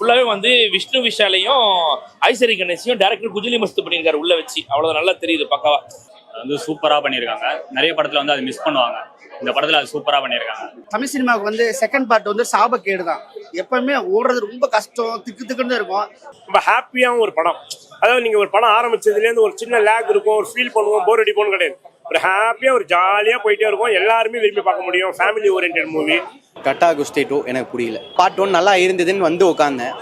ஃபுல்லாவே வந்து விஷ்ணு விஷாலையும் ஐஸ்வரி கணேஷையும் டைரக்டர் குஜிலி மஸ்து பண்ணியிருக்காரு உள்ள வச்சு. அவ்வளவுதான், நல்லா தெரியுது பக்காவா. வந்து சூப்பரா பண்ணியிருக்காங்க. நிறைய படத்துல வந்து அது மிஸ் பண்ணுவாங்க, இந்த படத்துல அது சூப்பரா பண்ணியிருக்காங்க. தமிழ் சினிமாவுக்கு வந்து செகண்ட் பார்ட் வந்து சாபக்கேடு தான். எப்பவுமே ஓடுறது ரொம்ப கஷ்டம், திக்கு திக்குன்னு இருக்கும். ரொம்ப ஹாப்பியாகவும் ஒரு படம். அதாவது நீங்க ஒரு படம் ஆரம்பிச்சதுலேருந்து ஒரு சின்ன லேக் இருக்கும், ஒரு ஃபீல் பண்ணுவோம், போர் அடிப்போம்னு கிடையாது. ஒரு ஹாப்பியா ஒரு ஜாலியா போயிட்டே இருக்கும், எல்லாருமே விரும்பி பார்க்க முடியும். Family oriented movie. கட்டா குஸ்தி 2 எனக்கு புரியல. பார்ட் 1 நல்லா இருந்ததுன்னு வந்து உட்காந்தேன்.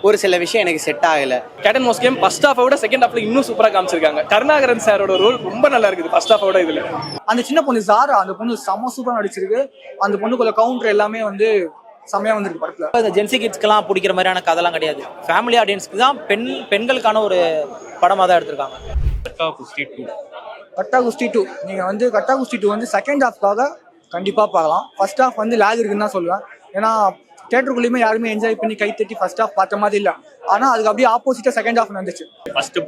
ஒரு சில விஷயம் எனக்கு செட் ஆகல. Cat and mouse game first ஹாஃபை விட செகண்ட் ஹாஃப்ல இன்னும் சூப்பரா காமிச்சிருக்காங்க. கருணாகரன் சாரோட ரோல் ரொம்ப நல்லா இருக்குது ஃபர்ஸ்ட் ஹாஃபை விட. இதுல அந்த சின்ன பொண்ணு ஜாரா, அந்த பொண்ணு செம சூப்பரா நடிச்சிருக்கு. அந்த பொண்ணுக்குள்ள கவுண்டர் எல்லாமே வந்து செமையா வந்திருக்கு படத்துல. இந்த ஜென்சி கிட்ஸ்க்கெல்லாம் பிடிக்கிற மாதிரியான கதைலாம் கிடையாது. ஃபேமிலி ஆடியன்ஸ்க்கு தான், பெண்களுக்கான ஒரு படமாக தான் எடுத்திருக்காங்க. கட்டா குஸ்தி 2 நீங்க வந்து கட்டா குஸ்தி 2 வந்து செகண்ட் ஹாஃப்காக கண்டிப்பா பார்க்கலாம். ஃபர்ஸ்ட் ஹாஃப் வந்து லேக் இருக்குன்னு தான் சொல்லுவேன். ஏன்னா தியேட்டருக்குள்ளேயுமே யாருமே என்ஜாய் பண்ணி கை தட்டி ஃபர்ஸ்ட் ஹாஃப் பார்த்த மாதிரி இல்லை. ஆனால் அதுக்கு அப்படியே ஆப்போசிட்டா செகண்ட் ஹாஃப் நடந்துச்சு. ஃபர்ஸ்ட்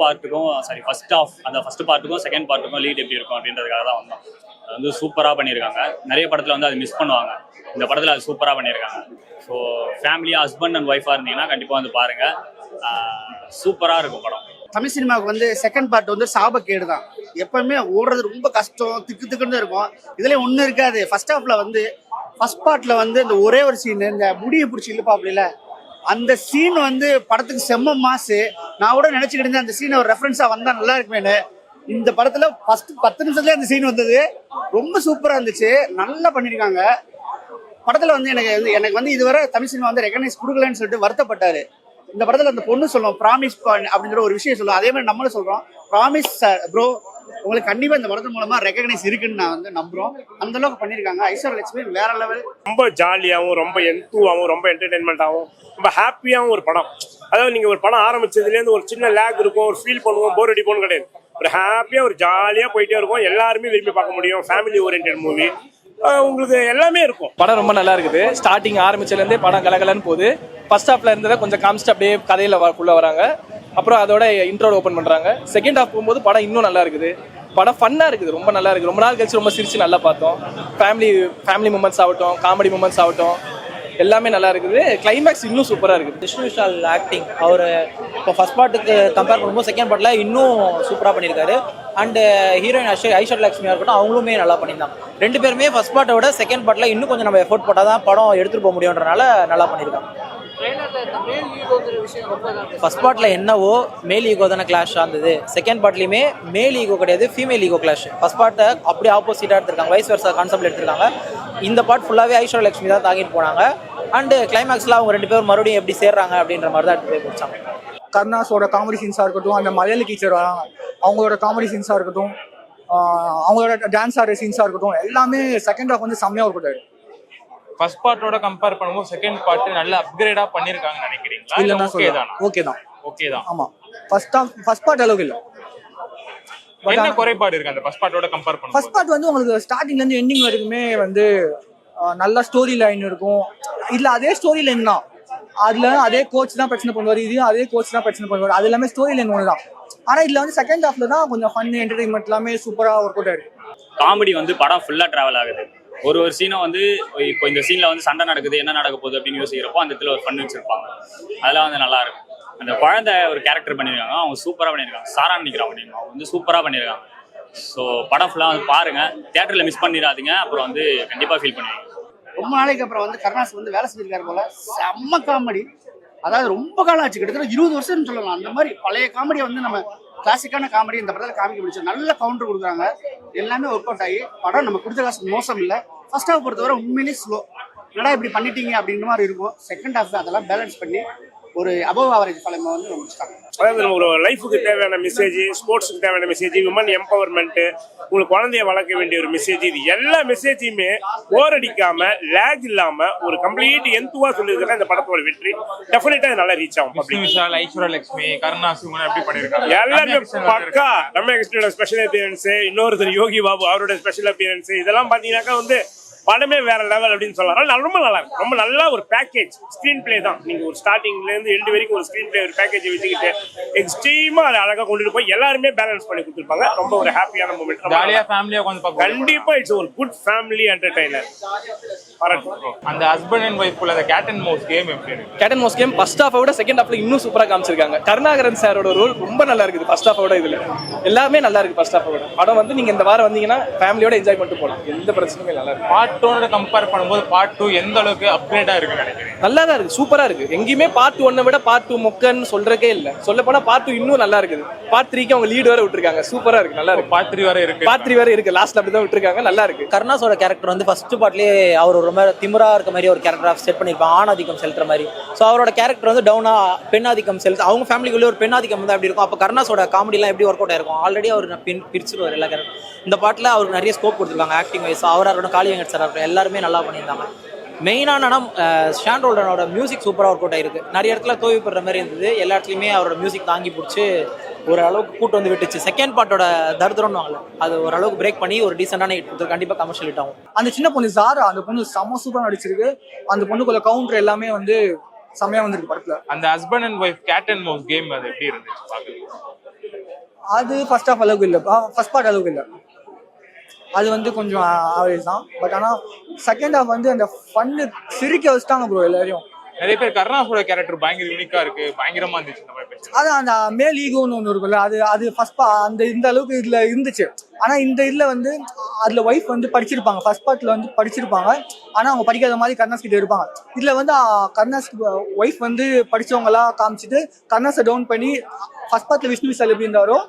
ஹாஃப் அந்த ஃபர்ஸ்ட் பார்ட்டுக்கும் செகண்ட் பார்ட்டுக்கும் லீட் எப்படி இருக்கும் அப்படின்றதுக்காக தான் வந்தோம். அது வந்து சூப்பராக பண்ணியிருக்காங்க. நிறைய படத்தில் வந்து அது மிஸ் பண்ணுவாங்க, இந்த படத்தில் அது சூப்பராக பண்ணியிருக்காங்க. ஸோ ஃபேமிலியாக ஹஸ்பண்ட் அண்ட் ஒய்ஃபாக இருந்தீங்கன்னா கண்டிப்பாக வந்து பாருங்கள், சூப்பராக இருக்கும் படம். தமிழ் சினிமாவுக்கு வந்து செகண்ட் பார்ட் வந்து சாபக்கேடு தான். எப்பவுமே ஓடுறது ரொம்ப கஷ்டம், திக்கு திக்குன்னு இருக்கும். இதுலேயும் ஒன்றும் இருக்காது. ஃபர்ஸ்ட் ஹாஃப்ல வந்து ஃபர்ஸ்ட் பார்ட்ல வந்து இந்த ஒரே ஒரு சீன், இந்த முடியை பிடிச்சி இழுப்பாப்ல, அந்த சீன் வந்து படத்துக்கு செம்ம மாசு. நான் கூட நினைச்சுக்கிட்டு இருந்தேன் அந்த சீன் ஒரு ரெஃபரன்ஸா வந்தா நல்லா இருக்குமேனு. இந்த படத்துல ஃபர்ஸ்ட் 10 நிமிஷத்துல அந்த சீன் வந்தது ரொம்ப சூப்பரா இருந்துச்சு. நல்லா பண்ணிருக்காங்க படத்துல. வந்து எனக்கு வந்து இதுவரை தமிழ் சினிமா வந்து ரெகனைஸ் கொடுக்கலன்னு சொல்லிட்டு வருத்தப்பட்டாரு. இந்த படத்துல அந்த பொண்ணு சொல்லுவோம் ப்ராமிஸ் அப்படின்ற ஒரு விஷயம் சொல்லுவோம். அதே மாதிரி நம்மளும் சொல்றோம் ப்ராமிஸ் ப்ரோ, உங்களுக்கு கண்டிப்பா இந்த படத்து மூலமா ரெகனைஸ் இருக்குன்னு நான் வந்து நம்புறோம். அந்த அளவுக்கு பண்ணிருக்காங்க. ஐஸ்வர்யா லட்சுமி வேற லெவல். ரொம்ப ஜாலியாகவும், ரொம்ப எந்தூவாகவும், ரொம்ப என்டர்டைன்மெண்ட்டாகவும், ரொம்ப ஹாப்பியாகவும் ஒரு படம். அதாவது நீங்க ஒரு படம் ஆரம்பிச்சதுலேருந்து ஒரு சின்ன லேக் இருக்கும், ஒரு ஃபீல் பண்ணுவோம், போர் அடிப்போம்னு கிடையாது. ஒரு ஹாப்பியா ஒரு ஜாலியா போயிட்டே இருக்கும், எல்லாருமே விரும்பி பார்க்க முடியும். ஃபேமிலி ஓரியன்டட் மூவி, உங்களுக்கு எல்லாமே இருக்கும். படம் ரொம்ப நல்லா இருக்குது. ஸ்டார்டிங் ஆரம்பிச்சதுலேருந்தே படம் கலகலன்னு போகுது. ஃபர்ஸ்ட் ஹாஃப்ல இருந்ததை கொஞ்சம் காமிச்சிட்டு அப்படியே கதையில உள்ள வராங்க. அப்புறம் அதோட இன்ட்ரோ ஓப்பன் பண்றாங்க. செகண்ட் ஹாஃப் போகும்போது படம் இன்னும் நல்லா இருக்குது. படம் ஃபன்னா இருக்குது, ரொம்ப நல்லா இருக்குது. ரொம்ப நாள் கழிச்சு ரொம்ப சிரிச்சு நல்லா பார்த்தோம். ஃபேமிலி மூமெண்ட்ஸ் ஆகட்டும், காமெடி மூமெண்ட்ஸ் ஆகட்டும், எல்லாமே நல்லா இருக்குது. கிளைமேக்ஸ் இன்னும் சூப்பராக இருக்குது. விஷ்ணு விஷால் ஆக்டிங் அவர் இப்போ ஃபர்ஸ்ட் பார்ட்டுக்கு கம்பேர் பண்ணும்போது செகண்ட் பார்ட்டில் இன்னும் சூப்பராக பண்ணியிருக்காரு. அண்டு ஹீரோயின் ஐஸ்வர்யா லட்சுமியாக இருக்கட்டும், அவங்களுமே நல்லா பண்ணியிருந்தாங்க. ரெண்டு பேருமே ஃபர்ஸ்ட் பார்ட்டை விட செகண்ட் பார்ட்டில் இன்னும் கொஞ்சம் நம்ம எஃபோர்ட் போட்டால் தான் படம் எடுத்துகிட்டு போக முடியுன்றனால நல்லா பண்ணியிருக்காங்க. ஃபர்ஸ்ட் பார்ட்ல என்னவோ மேல் ஈகோ தானே கிளாஷ் ஆனது. செகண்ட் பார்ட்லயுமே மேல் ஈகோ கிடையாது, ஃபீமேல் ஈகோ கிளாஷ். ஃபர்ஸ்ட் பார்ட்டை அப்படியே ஆப்போசிட்டா எடுத்திருக்காங்க, வைஸ் வெர்சா கான்செப்ட் எடுத்திருக்காங்க. இந்த பார்ட் ஃபுல்லாவே ஐஸ்வர்யா லட்சுமி தான் தாங்கிட்டு போனாங்க. அண்ட் கிளைமேக்ஸ்ல அவங்க ரெண்டு பேரும் மறுபடியும் எப்படி சேர்றாங்க அப்படின்ற மாதிரி தான் எடுத்து போய் பிடிச்சாங்க. கருணாஸோட காமெடி சீன்ஸா இருக்கட்டும், அந்த மலையாளி டீச்சர் வராங்க அவங்களோட காமெடி சீன்ஸா இருக்கட்டும், அவங்களோட டான்ஸ் ஆடுற சீன்ஸா இருக்கட்டும், எல்லாமே செகண்ட் ஹாஃப் வந்து செம்மையா இருக்கட்டும். ஃபர்ஸ்ட் பார்ட்டோட கம்பேர் பண்ணும்போது செகண்ட் பார்ட் நல்ல அப்கிரேடா பண்ணிருக்காங்கன்னு நினைக்கிறீங்களா? இல்ல ஓகே தான். ஆமா, ஃபர்ஸ்ட் பார்ட் அளவுக்கு இல்ல. என்ன குறைபாடு இருக்கு அந்த ஃபர்ஸ்ட் பார்ட்டோட கம்பேர் பண்ணும்போது? ஃபர்ஸ்ட் பார்ட் வந்து உங்களுக்கு ஸ்டார்டிங்ல இருந்து எண்டிங் வரைக்குமே வந்து நல்ல ஸ்டோரி லைன் இருக்கும். இதுல அதே ஸ்டோரி லைன் தான். அதுல அதே கோச் தான் பிரச்சனை பண்ணுவாரு, இதையும் அதே கோச் தான் பிரச்சனை பண்ணுவாரு. அது எல்லாமே ஸ்டோரி லைன் ஒன்று தான். ஆனா இதுல வந்து செகண்ட் ஹாஃப்ல தான் கொஞ்சம் ஃபன், என்டர்டைன்மெண்ட் எல்லாமே சூப்பரா ஒர்க் அவுட் ஆயிருக்கு. காமெடி வந்து படம் ஃபுல்லா டிராவல் ஆகுது. ஒரு சீனும் வந்து இப்போ இந்த சீன்ல வந்து சண்டை நடக்குது, என்ன நடக்க போகுது அப்படின்னு யோசிக்கிறப்போ அந்த இடத்துல ஒரு ஃபன் வச்சிருப்பாங்க. அதெல்லாம் வந்து நல்லா இருக்கும். அந்த குழந்தை ஒரு கேரக்டர் பண்ணியிருக்காங்க, அவங்க சூப்பராக பண்ணியிருக்காங்க. சாரா நினைக்கிறாங்க, அவங்க வந்து சூப்பராக பண்ணியிருக்காங்க. ஸோ படம் ஃபுல்லாக வந்து பாருங்க, தியேட்டரில் மிஸ் பண்ணிடாதீங்க. அப்புறம் வந்து கண்டிப்பாக ஃபீல் பண்ணுவீங்க. ரொம்ப நாளைக்கு அப்புறம் வந்து கருணாஸ் வந்து வேலை செஞ்சிருக்காரு போல. செம்ம காமெடி. அதாவது ரொம்ப காலம் ஆச்சு, கிட்டத்தட்ட 20 வருஷம்னு சொல்லலாம். அந்த மாதிரி பழைய காமெடியை வந்து நம்ம கிளாசிக்கான காமெடி இந்த படத்தில் காமிக்க முடிச்சு. நல்ல கவுண்டர் கொடுக்குறாங்க, எல்லாமே ஒர்க் அவுட் ஆகி படம் நம்ம கொடுத்த காசு மோசம் இல்லை. ஃபர்ஸ்ட் ஹாஃப் பொறுத்தவரை உண்மையிலேயே ஸ்லோ, என்னடா இப்படி பண்ணிட்டீங்க அப்படின்ற மாதிரி இருக்கும். செகண்ட் ஹாஃப் அதெல்லாம் பேலன்ஸ் பண்ணி ஒரு அபவ் ஆவரேஜ் படமா வந்து முடிச்சிட்டாங்க. அதாவது நம்ம ஒரு லைஃபுக்கு தேவையான மெசேஜ், ஸ்போர்ட்ஸுக்கு தேவையான மெசேஜ், விமன் எம்பவர்மெண்ட், உங்களுக்கு குழந்தைய வளர்க்க வேண்டிய ஒரு மெசேஜ், இது எல்லா மெசேஜையுமே போர் அடிக்காம, லேக் இல்லாம ஒரு கம்ப்ளீட் எந்துவா சொல்லியிருக்கிற இந்த படத்தோட வெற்றி டெஃபினட்டா நல்லா ரீச் ஆகும். ஐஸ்வர்யா லட்சுமி, கருணாஸ் எப்படி பண்ணிருக்காங்க எல்லாருமே பக்கா. ரம்யா கிருஷ்ணனோட ஸ்பெஷல் அப்பியரன்ஸ், இன்னொருத்தர் யோகி பாபு அவரோட ஸ்பெஷல் அப்பியரன்ஸ், இதெல்லாம் பாத்தீங்கன்னாக்கா வந்து படமே வேற லெவல் அப்படின்னு சொல்லலாம். ரொம்ப நல்லா இருக்கும். ரொம்ப நல்லா ஒரு பேக்கேஜ் ஸ்கிரீன் பிளே தான். நீங்க ஒரு ஸ்டார்டிங்ல இருந்து எண்டு வரைக்கும் ஒரு ஸ்கிரீன் பிளே, ஒரு பேக்கேஜ் வச்சுக்கிட்டு எக்ஸ்ட்ரீமா அதை அழகா கொண்டுட்டு போய் எல்லாருமே பேலன்ஸ் பண்ணி கொடுத்துருப்பாங்க. ரொம்ப ஒரு ஹாப்பியான மூமெண்ட். ஜாலியா ஃபேமிலியா உட்கார்ந்து பார்க்க. கண்டிப்பா இட்ஸ் ஒரு குட் ஃபேமிலி என்டர்டைனர். பாராட்டு. அந்த ஹஸ்பண்ட் அண்ட் ஒய்ஃப் அந்த கேட் அண்ட் மவுஸ் கேம் எப்படி இருக்கு? Cat and mouse game first ஹாஃபை விட செகண்ட் ஹாஃப்ல இன்னும் சூப்பரா காமிச்சிருக்காங்க. கருணாகரன் சாரோட ரோல் ரொம்ப நல்லா இருக்குது ஃபர்ஸ்ட் ஹாஃபை விட. இதுல எல்லாமே நல்லா இருக்கு ஃபர்ஸ்ட் ஹாஃபை விட. படம் வந்து நீங்க இந்த வாரம் வந்தீங்கன்னா ஃபேமிலியோட என்ஜாய் பண்ணிட்டு போகலாம். எந்த பிரச்சனையுமே நல்லா இருக்கு. பார்ட் 1 கம்பேர் பண்ணும்போது பார்ட் 2 எந்த அளவுக்கு அப்கிரேடா இருக்குன்னு நினைக்கிறேன்? நல்லா தான் இருக்கு, சூப்பரா இருக்கு. எங்கேயுமே பார்ட் 1 விட பார்ட் 2 மொக்கன்னு சொல்றதே இல்ல. சொல்ல போனா பார்ட் 2 இன்னும் நல்லா இருக்குது. பார்ட் 3க்கு அவங்க லீட் வர விட்டுருக்காங்க. சூப்பரா இருக்கு, நல்லா இருக்கு. பார்ட் 3 வரை இருக்கு. பார்ட் 3 வரை இருக்கு. லாஸ்ட்ல அப்படிதான் விட்டுருக்காங்க. நல்லா இருக்கு. கருணாஸோட கேரக்டர் வந்து ஃபர்ஸ்ட் பார்ட்லேயே அவர் ரொம்ப திமிரா இருக்க மாதிரி ஒரு கேரக்டர் செட் பண்ணியிருப்பாங்க, ஆணாதிக்கம் செலுத்துற மாதிரி. ஸோ அவரோட கேரக்டர் வந்து டவுனா பெண்ணாதிக்கம் செலுத்து, அவங்க ஃபேமிலிக்குள்ளே ஒரு பெண்ணாதிக்கம் வந்து அப்படி இருக்கும். அப்போ கருணாஸோட காமெடிலாம் எப்படி ஒர்க் அவுட் ஆயிருக்கும்? ஆல்ரெடி அவர் பிரிச்சிருவார் எல்லா கேரக்டர். இந்த பாட்டில் அவருக்கு நிறைய ஸ்கோப் கொடுத்துருக்காங்க ஆக்டிங் வைஸ். அவராக இருக்கட்டும், காளி வெங்கட் சார் இருக்கட்டும், எல்லாருமே நல்லா பண்ணியிருந்தாங்க. மெயினான ஷான் ரோல்டனோட மியூசிக் சூப்பராக ஒர்க் அவுட் ஆயிருக்கு. நிறைய இடத்துல தோல்வி படுற மாதிரி இருந்தது. எல்லா இடத்துலையுமே அவரோட மியூசிக் தாங்கி பிடிச்சி ஓரளவுக்கு கூட்டு வந்து விட்டுச்சு. செகண்ட் பார்ட்டோட தர்தரம்னு வாங்கல, அது ஓரளவுக்கு பிரேக் பண்ணி ஒரு டீசெண்டான ஹிட் கொடுத்து கண்டிப்பாக கமர்ஷியல் ஹிட் ஆகும். அந்த சின்ன பொண்ணு ஜாரா, அந்த பொண்ணு செம்ம சூப்பராக நடிச்சிருக்கு. அந்த பொண்ணுக்குள்ள கவுண்டர் எல்லாமே வந்து செம்மையா வந்திருக்கு படத்துல. அந்த husband and wife cat and mouse game அது எப்படி இருந்துச்சு பாக்குறதுக்கு? அது ஃபர்ஸ்ட் ஹாஃப் அளவுக்கு இல்லை, ஃபர்ஸ்ட் பார்ட் அளவுக்கு இல்லை. அது வந்து கொஞ்சம் ஆவரேஜ் தான். பட் ஆனால் செகண்ட் ஹாஃப் வந்து அந்த ஃபன்னு சிரிக்க வச்சுட்டாங்க ப்ரோ எல்லாரையும். நிறைய பேர் கருணாஸோட கேரக்டர் பயங்கர யூனிக்கா இருக்கு, பயங்கரமா இருந்துச்சு இந்த மாதிரி பேசுறது. அது அந்த மேல் ஈகோன்னு ஒன்று இருக்குல்ல, அது ஃபர்ஸ்ட் அந்த இந்த அளவுக்கு இதுல இருந்துச்சு. ஆனா இந்த இதுல வந்து அதுல ஒய்ஃப் வந்து படிச்சிருப்பாங்க, ஃபர்ஸ்ட் பார்ட்ல வந்து படிச்சிருப்பாங்க. ஆனா அவங்க படிக்காத மாதிரி கருணாஸ் கிட்ட இருப்பாங்க. இதுல வந்து கருணாஸ் ஒய்ஃப் வந்து படிச்சவங்களா காமிச்சிட்டு கருணாஸை டவுன் பண்ணி ஃபர்ஸ்ட் பார்ட்ல விஷ்ணு விஷால் எப்படி இருந்தாரோ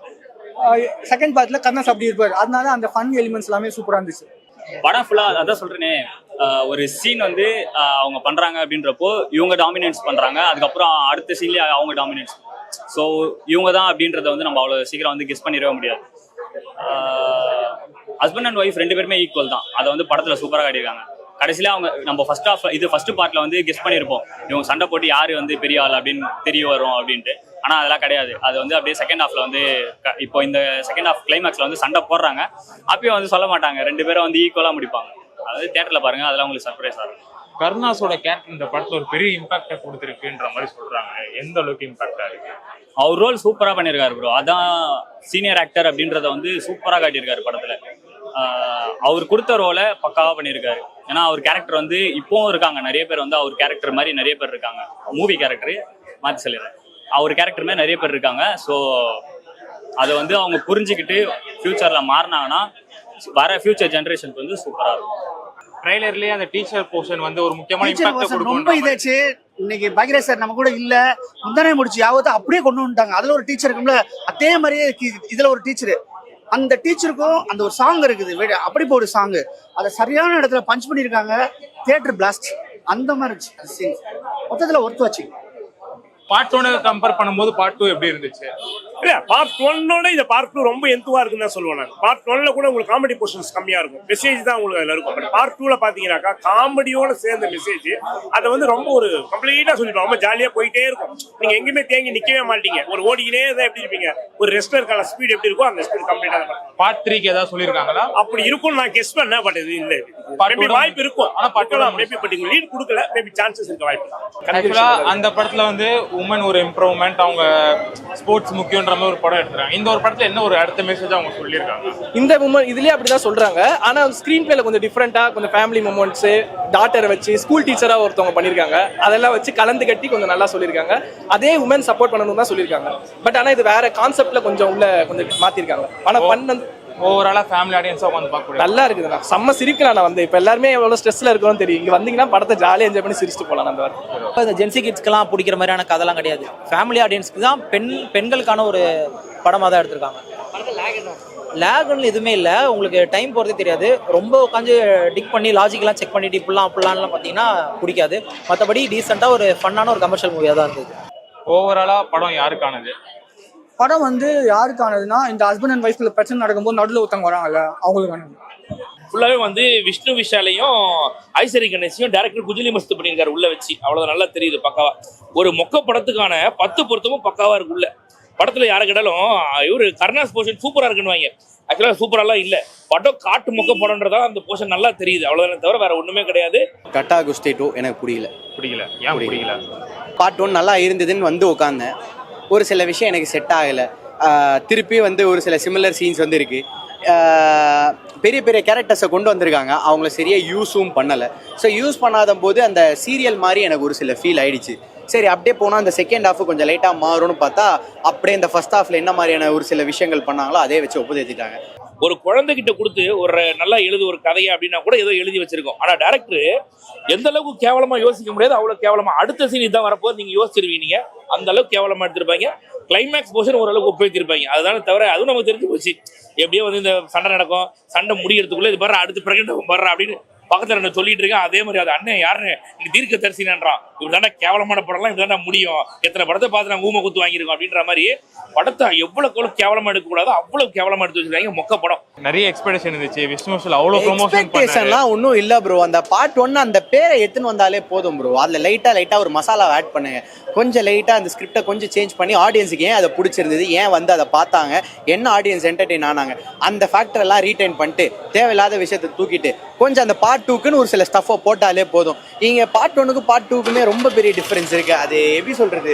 செகண்ட் பார்ட்ல கருணாஸ் அப்படி இருப்பாரு. அதனால அந்த ஃபன் எலிமெண்ட்ஸ் எல்லாமே சூப்பரா இருந்துச்சு. படம் ஃபுல்லா அதான் சொல்றேனே, ஒரு சீன் வந்து அவங்க பண்றாங்க அப்படின்றப்போ இவங்க டாமினன்ஸ் பண்றாங்க. அதுக்கப்புறம் அடுத்த சீன்லயே அவங்க டாமினன்ஸ். ஸோ இவங்க தான் அப்படின்றத வந்து நம்ம அவ்வளோ சீக்கிரம் வந்து கெஸ் பண்ணிடவே முடியாது. ஹஸ்பண்ட் அண்ட் ஒய்ஃப் ரெண்டு பேருமே ஈக்குவல் தான். அதை வந்து படத்துல சூப்பராக காட்டியிருக்காங்க. கடைசியில அவங்க நம்ம ஃபர்ஸ்ட் பார்ட்ல வந்து கெஸ் பண்ணியிருப்போம், இவங்க சண்டை போட்டு யாரு வந்து பெரிய ஆள் அப்படின்னு தெரிய வரும் அப்படின்ட்டு. ஆனா அதெல்லாம் கிடையாது. அது வந்து அப்படியே செகண்ட் ஹாஃப்ல வந்து இப்போ இந்த செகண்ட் ஹாஃப் கிளைமேக்ஸ்ல வந்து சண்டை போடுறாங்க, அப்பயும் வந்து சொல்ல மாட்டாங்க, ரெண்டு பேரும் வந்து ஈக்குவலா முடிப்பாங்க. அதாவது தியேட்டர்ல பாருங்க, அதெல்லாம் உங்களுக்கு சர்ப்ரைஸா இருக்கும். கருணாஸோட கேரக்டர் இந்த படத்துல ஒரு பெரிய இம்பாக்டை கொடுத்துருக்குன்ற மாதிரி சொல்றாங்க. எந்த அளவுக்கு இம்பாக்டா இருக்கு? அவர் ரோல் சூப்பரா பண்ணியிருக்காரு ப்ரோ. அதான் சீனியர் ஆக்டர் அப்படின்றத வந்து சூப்பரா காட்டியிருக்காரு படத்துல. அவர் கொடுத்த ரோலை பக்காவா பண்ணியிருக்காரு. ஏன்னா அவர் கேரக்டர் வந்து இப்பவும் இருக்காங்க நிறைய பேர் வந்து அவர் கேரக்டர் மாதிரி நிறைய பேர் இருக்காங்க. மூவி கேரக்டர் மாற்றி சொல்லிடுறேன், அவர் கேரக்டர் மாதிரி நிறைய பேர் இருக்காங்க. ஸோ அதை வந்து அவங்க புரிஞ்சுக்கிட்டு ஃபியூச்சர்ல மாறினாங்கன்னா வர ஃபியூச்சர் ஜெனரேஷனுக்கு வந்து சூப்பரா இருக்கும். ட்ரைலர்லயே அந்த டீச்சர் போர்ஷன் வந்து ஒரு முக்கியமான டீச்சர் இம்பாக்ட் போர்ஷன் ரொம்ப கொடுக்கும். இதாச்சு. இன்னைக்கு பாக்யராஜ் சார் நம்ம கூட இல்ல, முந்தானே முடிச்சு யாவது அப்படியே கொண்டு வந்துட்டாங்க. அதுல ஒரு டீச்சர் இருக்கும்ல, அதே மாதிரியே இதுல ஒரு டீச்சர். அந்த டீச்சருக்கும் அந்த ஒரு சாங் இருக்குது, அப்படி ஒரு சாங், அதை சரியான இடத்துல பஞ்ச் பண்ணியிருக்காங்க. தியேட்டர் பிளாஸ்ட் அந்த மாதிரி இருந்துச்சு. மொத்தத்துல ஒர்த்து வச்சு. பார்ட் 1 கம்பேர் பண்ணும்போது பார்ட் 2 எப்படி இருந்துச்சு? இல்ல பார்ட் 1ஓட இந்த பார்ட் 2 ரொம்ப எந்துவா இருக்குன்னு தான் சொல்லுவேன் நான். பார்ட் 1ல கூட உங்களுக்கு காமெடி போர்ஷன்ஸ் கம்மியா இருக்கும், மெசேஜ் தான் உங்களுக்கு அதுல இருக்கும். பட் பார்ட் 2ல பாத்தீங்கன்னாக்கா காமெடியோட சேர்ந்த மெசேஜ் அதை வந்து ரொம்ப ஒரு கம்ப்ளீட்டா சொல்லிருப்பாங்க. ரொம்ப ஜாலியா போயிட்டே இருக்கும். நீங்க எங்கேயுமே தேங்கி நிக்கவே மாட்டீங்க. ஒரு ஓடிக்கினே தான் எப்படி இருப்பீங்க, ஒரு ரெஸ்லருக்கான ஸ்பீட் எப்படி இருக்கும் அந்த ஸ்பீட் கம்ப்ளீட்டா இருக்கும். பார்ட் 3க்கு ஏதாவது சொல்லிருக்காங்களா? அப்படி இருக்கும்னு நான் கெஸ் பண்ணேன். பட் இது இல்ல, மேபி வாய்ப்பு இருக்கும். ஆனா பார்க்கலாம், மேபி பட் லீட் கொடுக்கல, மேபி சான்சஸ் இருக்க வாய்ப்பு. ஆக்சுவலா அந்த படத்துல வந்து உமன் ஒரு இம்ப்ரூவ்மெண்ட், அவங்க ஸ்போர்ட்ஸ் முக்கியன்ற மாதிரி ஒரு படம் எடுத்துறாங்க. இந்த ஒரு படத்துல என்ன ஒரு அடுத்த மெசேஜ் அவங்க சொல்லியிருக்காங்க? இந்த மூமெண்ட் இதுலயே அப்படிதான் சொல்றாங்க. ஆனா ஸ்கிரீன் பிளேல கொஞ்சம் டிஃப்ரெண்டா, கொஞ்சம் ஃபேமிலி மூமெண்ட்ஸ், டாட்டரை வச்சு ஸ்கூல் டீச்சரா ஒருத்தவங்க பண்ணிருக்காங்க, அதெல்லாம் வச்சு கலந்து கட்டி கொஞ்சம் நல்லா சொல்லியிருக்காங்க. அதே உமன் சப்போர்ட் பண்ணணும் தான் சொல்லியிருக்காங்க. பட் ஆனா இது வேற கான்செப்ட்ல கொஞ்சம் உள்ள கொஞ்சம் மாத்திருக்காங்க. ஆனா பண்ண ஓவராலா ஃபேமிலி ஆடியன்ஸா உட்காந்து பார்க்க நல்லா இருக்குதுண்ணா. செம்ம சிரிக்கலாம். நான் வந்து இப்போ எல்லாருமே எவ்வளோ ஸ்ட்ரெஸ்ல இருக்கிறோம் தெரியும். இங்க வந்தீங்கன்னா படத்தை ஜாலியாக என்ஜாய் பண்ணி சிரிச்சுட்டு போகலாம். அந்த வாரம் இந்த ஜென்சி கிட்ஸ்க்கெல்லாம் பிடிக்கிற மாதிரியான கதைலாம் கிடையாது. ஃபேமிலி ஆடியன்ஸ்க்கு தான், பெண்களுக்கான ஒரு படமாக தான் எடுத்திருக்காங்க. லேக்னு எதுவுமே இல்லை, உங்களுக்கு டைம் போகிறதே தெரியாது. ரொம்ப உட்காந்து டிக் பண்ணி லாஜிக்லாம் செக் பண்ணிட்டு இப்படிலாம் பார்த்தீங்கன்னா பிடிக்காது. மற்றபடி டீசெண்டாக ஒரு ஃபன்னான ஒரு கமர்ஷியல் மூவியாக தான் இருந்தது. ஓவராலா படம் யாருக்கானது? படம் வந்து யாருக்கானதுன்னா, இந்த ஹஸ்பண்ட் அண்ட் ஒய்ஃப்ல பிரச்சனை நடக்கும்போது நடுவில் ஒருத்தவங்க வராங்கல்ல, அவங்களுக்கானது. ஃபுல்லாவே வந்து விஷ்ணு விஷாலையும் ஐஸ்வரி கணேசையும் டேரக்டர் குஜிலி மஸ்து பண்ணியிருக்காரு உள்ள வச்சு. அவ்வளவு நல்லா தெரியுது பக்காவா. ஒரு மொக்க படத்துக்கான 10 பொருத்தமும் பக்காவா இருக்கு உள்ள. படத்துல யாரை கேட்டாலும் இவரு கருணாஸ் போர்ஷன் சூப்பரா இருக்குன்னு வாங்க. ஆக்சுவலா சூப்பராலாம் இல்ல, படம் காட்டு மொக்க படம்ன்றதா அந்த போர்ஷன் நல்லா தெரியுது. அவ்வளவுதானே தவிர வேற ஒண்ணுமே கிடையாது. கட்டா குஸ்தி 2 எனக்கு பிடிக்கல. ஏன் பிடிக்கல? பார்ட் 1 நல்லா இருந்ததுன்னு வந்து உட்காந்தேன். ஒரு சில விஷயம் எனக்கு செட் ஆகலை. திருப்பி வந்து ஒரு சில சிமிலர் சீன்ஸ் வந்து இருக்குது. பெரிய பெரிய கேரக்டர்ஸை கொண்டு வந்திருக்காங்க, அவங்கள சரியாக யூஸும் பண்ணலை. ஸோ யூஸ் பண்ணாத போது அந்த சீரியல் மாதிரி எனக்கு ஒரு சில ஃபீல் ஆயிடுச்சு. சரி அப்படியே போனால் அந்த செகண்ட் ஹாஃப் கொஞ்சம் லைட்டாக மாறும்னு பார்த்தா அப்படியே இந்த ஃபர்ஸ்ட் ஹாஃபில் என்ன மாதிரியான ஒரு சில விஷயங்கள் பண்ணாங்களோ அதே வச்சு ஒப்புதேத்திட்டாங்க. ஒரு குழந்தைகிட்ட கொடுத்து ஒரு நல்லா எழுது ஒரு கதையை அப்படின்னா கூட ஏதோ எழுதி வச்சிருக்கோம். ஆனா டைரக்டர் எந்த அளவுக்கு கேவலமா யோசிக்க முடியாது, அவ்வளவு கேவலமா அடுத்த சீன் இதான் வரப்போது நீங்க யோசிச்சிருவீங்க. அந்த அளவுக்கு கேவலமா எடுத்திருப்பாங்க. கிளைமேக்ஸ் போர்ஷன் ஓரளவுக்கு ஒப்பேத்திருப்பாங்க. அதுதானே தவிர அதுவும் நமக்கு தெரிஞ்சு போச்சு. எப்படியோ வந்து இந்த சண்டை நடக்கும், சண்டை முடியறதுக்குள்ள இது பாரு அடுத்து பிரெக்னென்ட் வர்ற அப்படின்னு பக்கத்துல நான் சொல்லிட்டு இருக்கேன். அதே மாதிரி அது அண்ணன் யாருன்னு நீ தீர்க்க தரிசினான்றான். இப்படி தானே கேவலமான படம்லாம் இதுதானே முடியும், எத்தனை படத்தை பார்த்து நான் ஊமை குத்து வாங்கியிருக்கோம் அப்படின்ற மாதிரி படத்தை எவ்வளவு கேவலமா எடுக்கக்கூடாது அவ்வளவு கேவலமா எடுத்து வச்சிருக்காங்க. மொக்க படம். நிறைய எக்ஸ்பெக்டேஷன் இருந்துச்சு. விஷ்ணு விஷால் அவ்வளோ எக்ஸ்பெக்டேஷன்லாம் ஒன்றும் இல்லை ப்ரோ. அந்த பார்ட் 1 அந்த பேரை எடுத்துன்னு வந்தாலே போதும் ப்ரோ. அதில் லைட்டாக ஒரு மசாலாவை ஆட் பண்ணுங்க, கொஞ்சம் லைட்டாக அந்த ஸ்கிரிப்டை கொஞ்சம் சேஞ்ச் பண்ணி ஆடியன்ஸுக்கு ஏன் அதை பிடிச்சிருந்தது, ஏன் வந்து அதை பார்த்தாங்க, என்ன ஆடியன்ஸ் என்டர்டெயின் ஆனாங்க, அந்த ஃபேக்டர் எல்லாம் ரீடைன் பண்ணிட்டு தேவையில்லாத விஷயத்தை தூக்கிட்டு கொஞ்சம் அந்த பார்ட் 2க்குன்னு ஒரு சில ஸ்டஃபை போட்டாலே போதும். இங்கே பார்ட் 1க்கும் பார்ட் 2க்குமே ரொம்ப பெரிய டிஃப்ரென்ஸ் இருக்குது. அது எப்படி சொல்கிறது,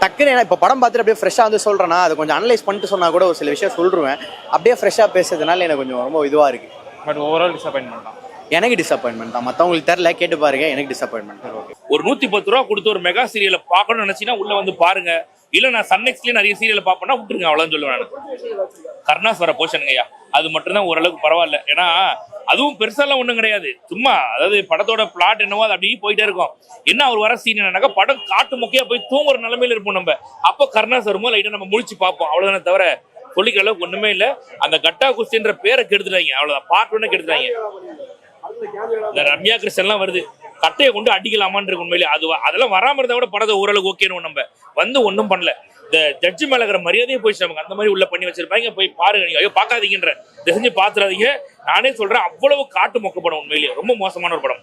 டக்குன்னு ஏன்னா இப்போ படம் பார்த்துட்டு அப்படியே ஃப்ரெஷ்ஷாக வந்து சொல்கிறேன்னா அதை கொஞ்சம் அனலைஸ் பண்ணிட்டு சொன்னால் கூட ஒரு சில விஷயம் சொல்லிடுவேன். அப்படியே ஃப்ரெஷ்ஷாக பேசுறதுனால எனக்கு கொஞ்சம் ரொம்ப இதுவாக இருக்குது. பட் ஓவரால் டிசப்பாயின்மெண்ட் தான். எனக்கு டிசப்பாயின்மெண்ட் தான். மற்றவங்களுக்கு தெரில, கேட்டு பாருங்க. எனக்கு டிசப்பாயின்மெண்ட். ஒரு 110 ரூபா கொடுத்து ஒரு மெகா சீரியலை பார்க்கணும்னு நினைச்சீங்கன்னா உள்ள வந்து பாருங்க. இல்ல நான் சன்னெக்ஸ்லயே நிறைய சீரியலை பார்ப்பேன்னா விட்டுருங்க, அவ்வளவுதான் சொல்லுவேன் நான். கருணாஸ் வர போஷனுங்கய்யா அது மட்டும்தான் ஓரளவுக்கு பரவாயில்ல. ஏன்னா அதுவும் பெருசாலாம் ஒன்றும் கிடையாது, சும்மா அதாவது படத்தோட பிளாட் என்னவோ அது அப்படியே போயிட்டே இருக்கும். என்ன அவர் வர சீன் என்னன்னாக்கா படம் காட்டு முக்கியா போய் தூங்குற நிலைமையில இருப்போம் நம்ம. அப்போ கருணாஸ் வரும்போது லைட்டா நம்ம முழிச்சு பார்ப்போம், அவ்வளவுதானே தவிர சொல்லிக்கிற அளவுக்கு ஒண்ணுமே இல்லை. அந்த கட்டா குஸ்தின்ற பேரை கெடுத்துட்டாங்க, அவ்வளவுதான். பார்ட் 1 கெடுத்துட்டாங்க. இந்த ரம்யா கிருஷ்ணன்லாம் வருது, கட்டையை கொண்டு அடிக்கலாமான்னு இருக்கு உண்மையிலே. அதெல்லாம் வராம இருந்தா கூட படத்தை ஓரளவுக்கு ஓகேன்னு நம்ம வந்து ஒன்றும் பண்ணல. இந்த ஜட்ஜி மேல இருக்கிற மரியாதையே போயிடுச்சு நமக்கு. அந்த மாதிரி உள்ள பண்ணி வச்சிருப்பாங்க. போய் பாருங்க, நீங்க ஐயோ பார்க்காதீங்கன்ற தெரிஞ்சு பாத்துறாதீங்க. நானே சொல்றேன், அவ்வளவு காட்டு மொக்க படம் உண்மையிலேயே ரொம்ப மோசமான ஒரு படம்.